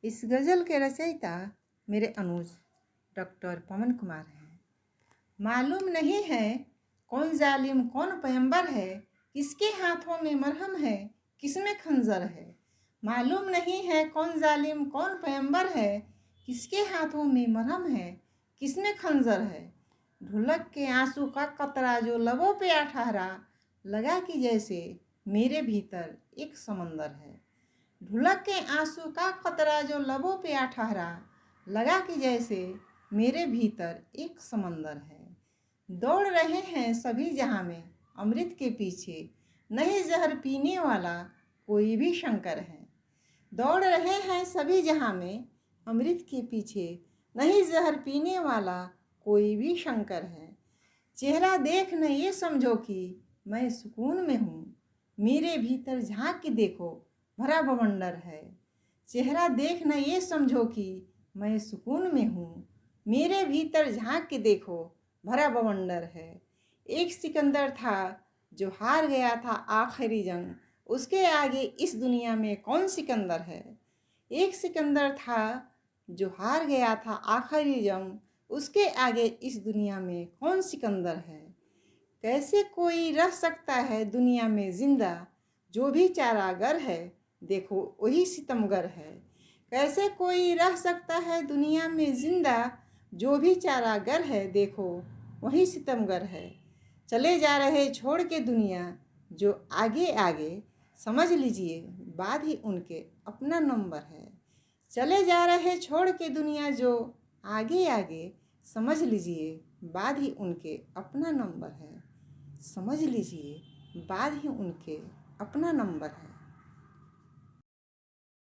इस गज़ल के रचयिता मेरे अनुज डॉक्टर पवन कुमार हैं। मालूम नहीं है कौन जालिम कौन पैगंबर है, किसके हाथों में मरहम है किसमें खंजर है। मालूम नहीं है कौन जालिम कौन पैगंबर है, किसके हाथों में मरहम है किसमें खंजर है। ढुलक के आंसू का कतरा जो लबों पे आ ठहरा, लगा कि जैसे मेरे भीतर एक समंदर है। ढुलक के आंसू का कतरा जो लबों पे आ ठहरा, लगा कि जैसे मेरे भीतर एक समंदर है। दौड़ रहे हैं सभी जहां में अमृत के पीछे, नहीं जहर पीने वाला कोई भी शंकर है। दौड़ रहे हैं सभी जहां में अमृत के पीछे, नहीं जहर पीने वाला कोई भी शंकर है। चेहरा देख न ये समझो कि मैं सुकून में हूँ, मेरे भीतर झांक के देखो भरा बवंडर है। चेहरा देख न ये समझो कि मैं सुकून में हूँ, मेरे भीतर झांक के देखो भरा बवंडर है। एक सिकंदर था जो हार गया था आखिरी जंग, उसके आगे इस दुनिया में कौन सिकंदर है। एक सिकंदर था जो हार गया था आखिरी जंग, उसके आगे इस दुनिया में कौन सिकंदर है। कैसे कोई रह सकता है दुनिया में जिंदा, जो भी चारागर है देखो वही सितमगर है। कैसे कोई रह सकता है दुनिया में जिंदा, जो भी चारागर है देखो वही सितमगर है। चले जा रहे छोड़ के दुनिया जो आगे आगे, समझ लीजिए बाद ही उनके अपना नंबर है। चले जा रहे छोड़ के दुनिया जो आगे आगे, समझ लीजिए बाद ही उनके अपना नंबर है। समझ लीजिए बाद ही उनके अपना नंबर है।